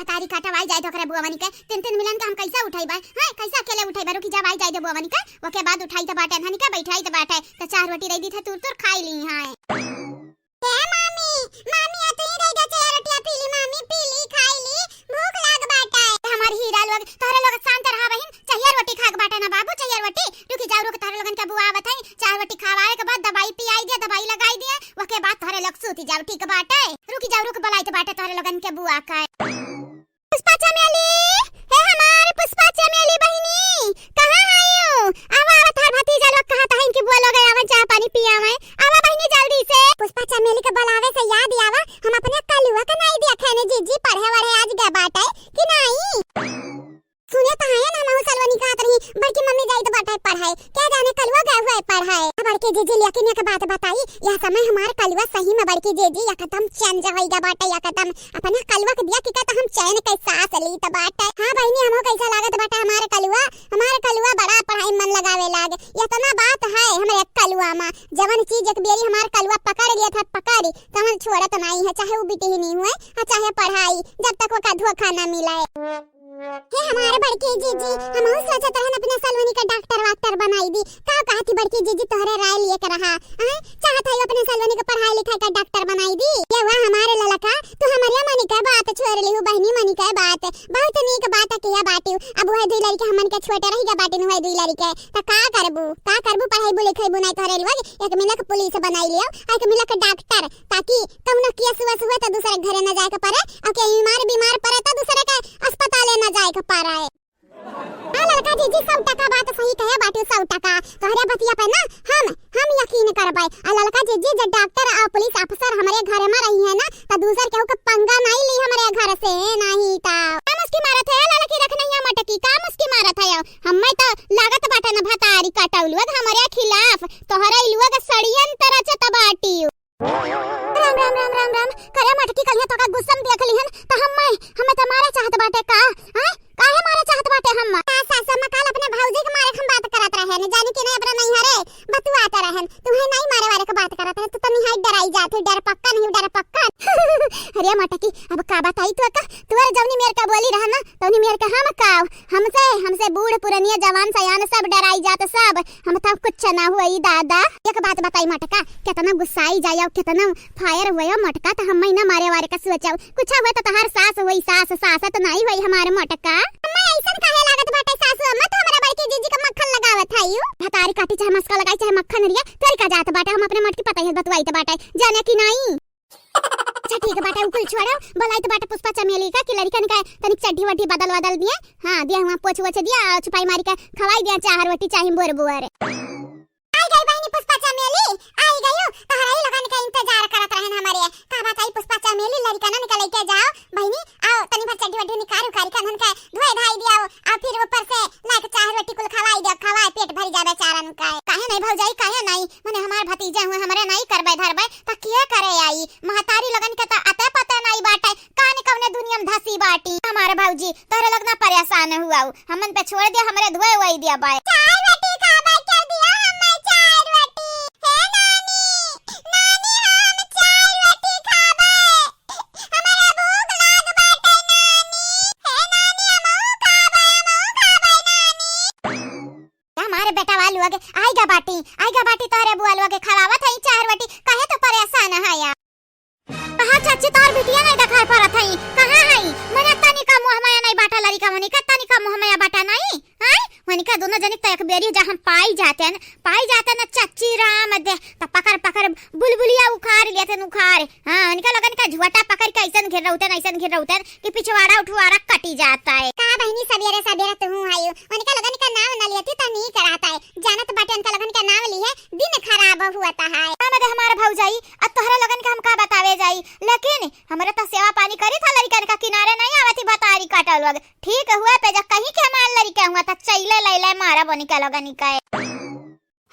भतारी काटवाई जाए तो करे बुआ मनी के 3-3 मिलन के हम कैसे उठाई बा हां कैसे अकेले उठाई बारू की जब आई जाए दे बुआ मनी के ओके बाद उठाई तो बाटे हनी के बैठाई तो बाटे तो 4 रोटी रही दी थे तुर खाई ली हां ए मामी मामी आते ही रही दा 4 रोटियां पीली मामी पीली खाई ली भूख लाग बाटे हमार हीरा लोग तोहरे लोग शांत रहा बहन चाहिए रोटी खाक बाटे ना बाबू चाहिए रोटी रुकी जाओ रुक तोहरे लोगन के बुआ आवत है 4 रोटी खवाए के बाद दवाई पियाई दे दवाई लगाई दे ओके बाद तोहरे लोग सूती जाओ ठीक बाटे रुकी जाओ रुक बलाई तो बाटे तोहरे लोगन के बुआ का पुष्पा चमेली हे हमारे पुष्पा चमेली बहिनी कहां आयो आवा आवा थार भतीजा लोग कहां था इनकी बुआ लोग आवन चाय पानी पियावे आवा बहिनी जल्दी से पुष्पा चमेली के बुलावे से याद आवा हम अपने कलुआ का नहीं दिया खाने जीजी पढ़े वाले आज गए बाटे कि नहीं सुने तो है ना हम सलवनी का रही बड़की मम्मी जाई तो बाटे पढ़ाए क्या जाने कलुआ गए हुए पढ़ाए बड़की जीजी लेकिन एक बात बताई यह समय हमारे कलुआ सही में बड़की जीजी एकदम चेंज होइगा बाटे एकदम अपने कलुआ के दिया कि कहता हम चैन के सांस ली तो बाटे हां बहनी हमो कैसा लागत बाटे हमारे कलुआ बड़ा पढ़ाई मन लगावे लाग इतना बात है हमारे कलुआ में जवन चीज एक बेरी हमारे कलुआ पकड़ लिया था पकड़ी तो हम छोड़त नहीं है चाहे वो बीती ही नहीं हुए चाहे पढ़ाई जब तक वो का धोखा ना मिले हे हमारे बड़की जीजी हम सोचत रहन अपने सलवनी का डॉक्टर बनाई दी का कहती बड़की जीजी तोहरे राय लिए कर रहा हैं चाहत है अपने सलवनी का पढ़ाई लिखाई का डॉक्टर बनाई दी ये हुआ हमारे ललका तू हमारे मनी का बात छोड़ ली हो बहनी मनी का बात बहुत नीक बात किया बाटी अब वह दुई लड़की हमन के छोटे रही जा बाटी न दुई लड़की त का करबू पढ़ाई लिखाई बुनाई तोहरे लोग एक मिला के पुलिस बनाई लियो एक मिला के डॉक्टर ताकि तुम न केस वस हुए तो दूसरे घरे न जाए के पड़े और के बीमार पड़े तो दूसरे के अस्पताल न जाए के पड़े लड़का जीजी 100 टका बात सही कहे बाटी 100 टका तोहरे बतिया पे ना हम यकीन करबै आ लड़का जीजी जब डॉक्टर और पुलिस अफसर हमारे घर में रही है ना तो दूसर केहू के पंगा नहीं ली हमारे घर से नहीं ता हम उसकी मारत है लड़की रखनैया मटकी काम उसकी मारत है हम्मे तो लागत बाटे न भतारी काटौलुआ हमारे खिलाफ तोहरा इलुआ के षड्यंत्र रचत बाटी राम करे मटकी कलिया तो का गुस्सा देख लिहन तो हमें तो मारे चाहत बाटे का हैं काहे मारे चाहत बाटे हम सासा मकाल अपने भौजी के मारे हम बात करत रहे न जानी कि नहीं अपना नहीं हरे बतुआत रहन तुम्हें नहीं मारे वाले का बात करत है तो तनी हाथ डराई जात डर पक्का अरे मटकी अब का बताई तो का तुअर जवनी मेर का बोली रहा ना तवनी मेर का हम का हमसे बूढ़ पुरानिया जवान सयान सब डराई जात सब हम तो कुछ ना हुई दादा एक बात बताई मटका कितना गुस्साई जायो कितना फायर हुआ मटका तो हम ना मारे वारे का सोचाओ कुछ हुआ तो तहार सास हुई सास तो नहीं हुई हमारे मटका अम्मा ऐसन काहे लागत बाटे सासू अम्मा तो हमरा बड़की जीजी का मक्खन लगावत है यू भतारी काटी चाहे मस्का लगाई चाहे मक्खन रिया तोरी का जात बाटे हम अपने मटकी पता है बतवाई तो बाटे जाने की नहीं अच्छा ठीक बाटे उकुल छोड़ो बोलाई तो बाटे पुष्पा चमेली का कि लड़का निकाय तनिक चड्डी वड्डी बदल दिए हां दिया हुआ पोछ वछ दिया छुपाई मारी का खवाई दिया चार रोटी चाहे बोर आई गई बहनी पुष्पा चमेली आई गयो तहरा ही लगन का इंतजार करत रहन हमारे का बताई पुष्पा चमेली लड़का ना निकल के जाओ बहनी आओ तनी भर चड्डी वड्डी निकाल कन्हन का धोए धाई दिया और फिर ऊपर से लाके चार रोटी कुल खवाई दिया खवाए पेट भर जावे चारन का काहे नहीं भौजाई काहे नहीं माने हमार भतीजा हुए हमरे नहीं करबे धरबे त किया करे आई महतारी लगन के त अते पता नहीं बाटे काने कवने दुनिया में धसी बाटी हमारे भौजी तोरे लगना परेशान हुआ हमन पे छोड़ दिया हमरे धोए वही दिया बाय चार रोटी खाबे के दिया हमें चार रोटी हे नानी हम चार रोटी खाबे हमारे भूख लाग बाटे नानी हे नानी हमहु खाबे नानी हमारे बेटा वालू आगे आएगा बाटी तोरे बुआ लोगे खवावत है चार रोटी काहे तो परेशान है या कहां चाची तोर बिटिया नहीं देखा परत है कहां है मने तनी का मुंह में नहीं बाटा लड़ी का मनी का तनी का मुंह में बाटा नहीं हैं मनी का दोनों जनी तो एक बेरी जहां पाई जाते न चाची राम दे त पकड़ बुलबुलिया उखाड़ लेते उखाड़ हां उनका लगन का झुआटा पकड़ के ऐसन घेर रहुतन कि पिछवाड़ा उठवाड़ा कटी जाता है का बहनी सवेरे तू आयो उनका लगन का नाम न लेती त नहीं कराता है जानत बाटे उनका लगन का नाम लिए दिन खराब हुआता है हमें हमारा भौजाई अब तोहरा लगन का हम का बतावे जाई लेकिन हमरा तो सेवा पानी करी था लड़कन का किनारे नहीं आवती बतारी काटल लोग ठीक हुआ पे जा कहीं के हमार लड़का हुआ था चैले लैले मारा बनी का लगन का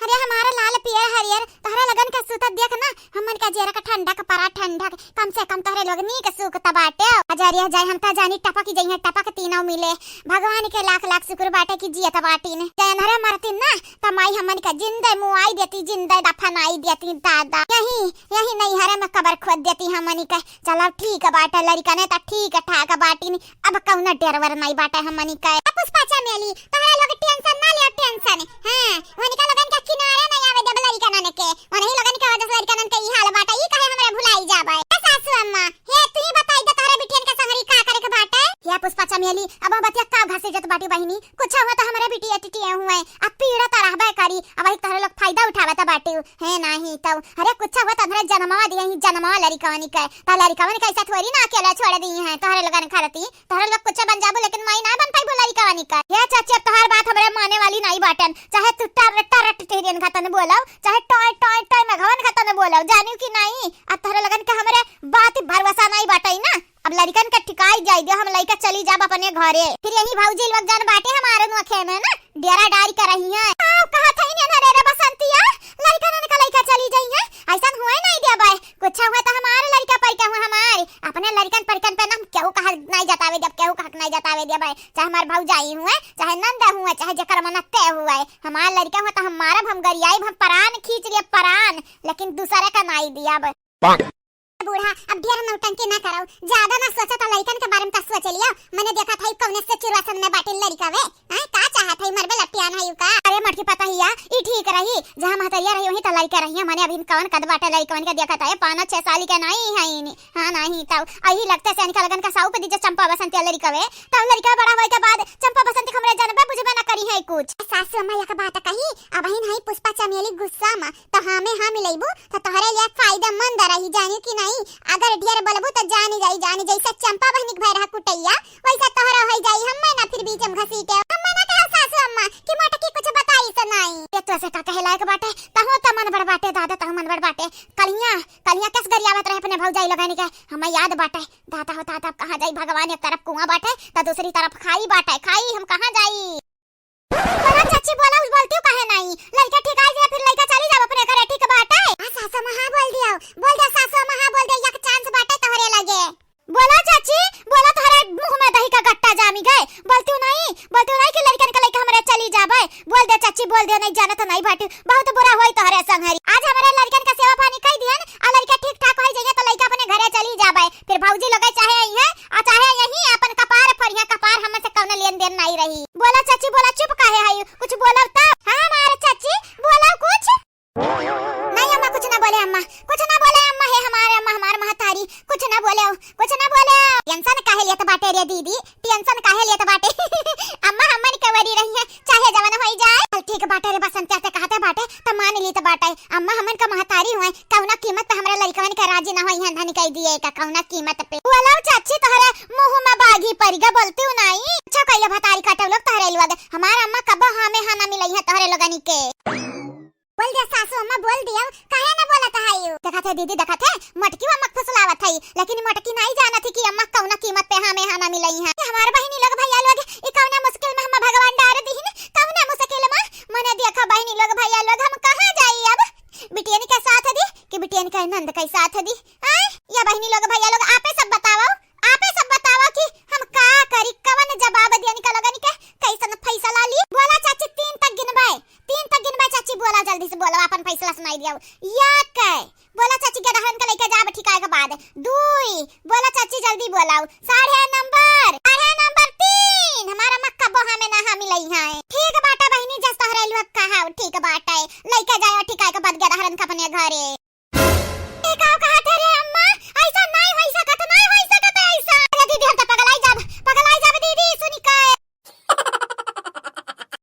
अरे हमारा लाल पियर हरियर तोहरे लगन का सूता देख ना हमन का जेरा का ठंडा का परा ठंडा कम से कम तोहरे लोग नी के सूखता बाटे अजरिया जाय हम ता जानी टपक जइहे टपक तीनों मिले भगवान के लाख लाख शुक्र बाटे की जियत बाटी ने जय नरे मरती ना तमाई हमन का जिंदे मुआई देती जिंदे दफनाई देती दादा यही नहीं हरे में कबर खोद देती हमनी का चलो ठीक बाटे लड़का ने ता ठीक ठाक बाटी ने अब कौना डरवर नहीं बाटे हमनी का पुष्पा चमेली तोहरे लोग टेंशन ना ले टेंशन हां वनी का लगन का किनारे नहीं आवे दे लड़का नन के वही लगन का वजह से लड़का नन के ई हाल बाटे ई कहे हमरा भुलाई जाबे सासू अम्मा हे तू ही बताई दे तोहरे बिटियन के संगरी का करे के बाटे या पुष्पा चमेली अब बतिया का घासे जत बाटी बहिनी कुछ हुआ तो हमारे बिटिया टिटिया हुए अब पीड़ा त रहबे करी अब एक तोहरे लोग फायदा उठावत बाटे है नहीं तो अरे कुछ हुआ तो तोहरे जन्मवा दिए ही जन्मवा लड़कावनी के ता लड़कावनी कैसा थोड़ी ना अकेला छोड़ दी है तोहरे लोगन खरती तोहरे लोग कुछ बन जाबो लेकिन मैं ना बन पाई लड़कावनी का हे चाची अब तोहर बात हमरे माने वाली नहीं बाटन चाहे तू टरट टेरियन खतन बोलो चाहे टॉय टॉय टॉय में घवन खतन बोलो जानियो कि नहीं अब तोहरे लगन के हमरे बात भरवसा नहीं बाटई ना अब लड़कन के ठिकाई जाई दियो हम लइका चली जाब अपने घरे फिर यही भौजी लोग जन बाटे हमारे नुखे में ना डेरा डारी कर रही है आओ कहा थई ने रे बसंतिया लड़कन का लइका चली जाई है ऐसा हुए नहीं देबे कुछ हुआ तो हमारे लड़का पर के हुआ हमारे अपने लड़कन परकन पे ना केहू कहा नहीं जतावे जब केहू कहा नहीं जतावे देबे चाहे हमार भौजाई हुए चाहे नंदा हुए चाहे जकर मनते हुए हमार लड़का हुआ तो हमारा हम गरियाई हम परान खींच लिए परान लेकिन दूसरे का नहीं दिया बूढ़ा अब ढेर नौटंकी ना करो ज्यादा ना सोचो तो लड़कन के बारे में तो सोच लियो मैंने देखा था कौन से चुरसन में बाटे लड़का वे हां का चाहत है मरबे लटियान है का अरे मटकी पता हिया ई ठीक रही जहां महतरिया रही वही त लड़का रही मैंने अभी कौन कद बाटे लड़कन के देखा था 5-6 साल के नहीं है नी हां नहीं तो अही लगते से इनका लगन का साउ पे दीजे चंपा बसंती लड़का वे तब लड़का बड़ा होए के बाद चंपा बसंती हमरे जनबे बुझबे ना करी है कुछ सासू अम्मा या का बात कही अब ही नहीं पुष्पा चमेली गुस्सा में तो हमें हां मिलैबू तो तोहरे लिए फायदेमंद रही जानी कि नहीं अगर ढेर बोलबू तो जानी जाई जैसे चंपा बहनी के भैरा कुटैया वैसा तोहरा हो जाई हम ना फिर बीच में घसीटे हम ना कहो सासू अम्मा कि मोटा की कुछ बताई से नहीं ये तो से का कहला के बाटे तहो त मन बड़ बाटे दादा तहो मन बड़ बाटे कलिया किस गरियावत रहे अपने भौजाई लगाने के हमें याद बाटे दादा होता तब कहां जाई भगवान एक तरफ कुआं बाटे तो दूसरी तरफ खाई बाटे खाई हम कहां जाई पर चाची बोला उस बोलती काहे नहीं लड़का ठिकाई जाए फिर लड़का चली जाओ अपने घरे ठीक बाटे हां सासू अम्मा हां बोल दियो बोल दे सासू अम्मा हां बोल दे एक चांस बाटे तोहरे लगे बोला चाची बोला तोहरे मुंह में दही का गट्टा जामी गए बोलती नहीं कि लड़कन का लड़का हमरे चली जाबे बोल दे चाची बोल दे नहीं जाना तो नहीं बाटे बहुत बुरा होई तोहरे संगरी आज हमारे लड़कन का सेवा पानी कई दियन आ लड़का ठीक ठाक होई जाए तो लड़का अपने घरे चली जाबे फिर भौजी लोग चाहे आई है आ चाहे यही अपन कपार फरिया कपार हमसे कौन लेन देन नहीं रही बोला चाची बोला चुप काहे है कुछ बोला तो हां हमारे चाची बोला कुछ नहीं अम्मा कुछ ना बोले अम्मा है हमारे महतारी कुछ ना बोले टेंशन काहे लेत बाटे रे दीदी टेंशन काहे लेत बाटे अम्मा हमन कवरी रही है चाहे जवन होई जाए ठीक बाटे रे बसंत से कहते बाटे त मान ली त बाटे अम्मा हमन का महतारी हुए कौना कीमत पे हमरा लड़कवन के राजी ना होई है धनी कह दिए का कौना कीमत पे बोला चाची तोहरे मुंह में बागी परिगा बोलती नहीं अच्छा कइले भतारी काटे लोग तोहरे लोग हमार अम्मा कब हां में हां ना मिलई है तोहरे लोगनी के बोल दे सासू अम्मा बोल दियो काहे ना बोलत है यू देखा थे दीदी देखा थे मटकी अम्मा फसलावत है लेकिन मटकी नहीं जाना थी कि अम्मा कौना कीमत पे हमें हां ना मिलई है हमार बहिनी लोग भैया लोग ई कौना मुश्किल में हम भगवान डार दीन कौना मुश्किल में मने देखा बहिनी लोग भैया लोग हम कहां जाई अब बिटियन के साथ दी कि बिटियन के नंद के साथ दी हां या बहिनी लोग भैया लोग आपे सब बताओ कि हम का करी कवन जवाब दियन का लगन के कैसन फैसला ली बोला चाची 3 तक गिनबे चाची बोला जल्दी से बोलो अपन फैसला सुनाई दियो या के बोला चाची के रहन के लेके जाब ठिकाए के बाद 2 बोला चाची जल्दी बोलाओ 3.5 नंबर 3 हमारा मक्का बोहा में ना मिलई है ठीक बाटा बहिनी जस तोहरे लोग कहा ठीक बाटा लेके जाओ ठिकाए के बाद के रहन के अपने घरे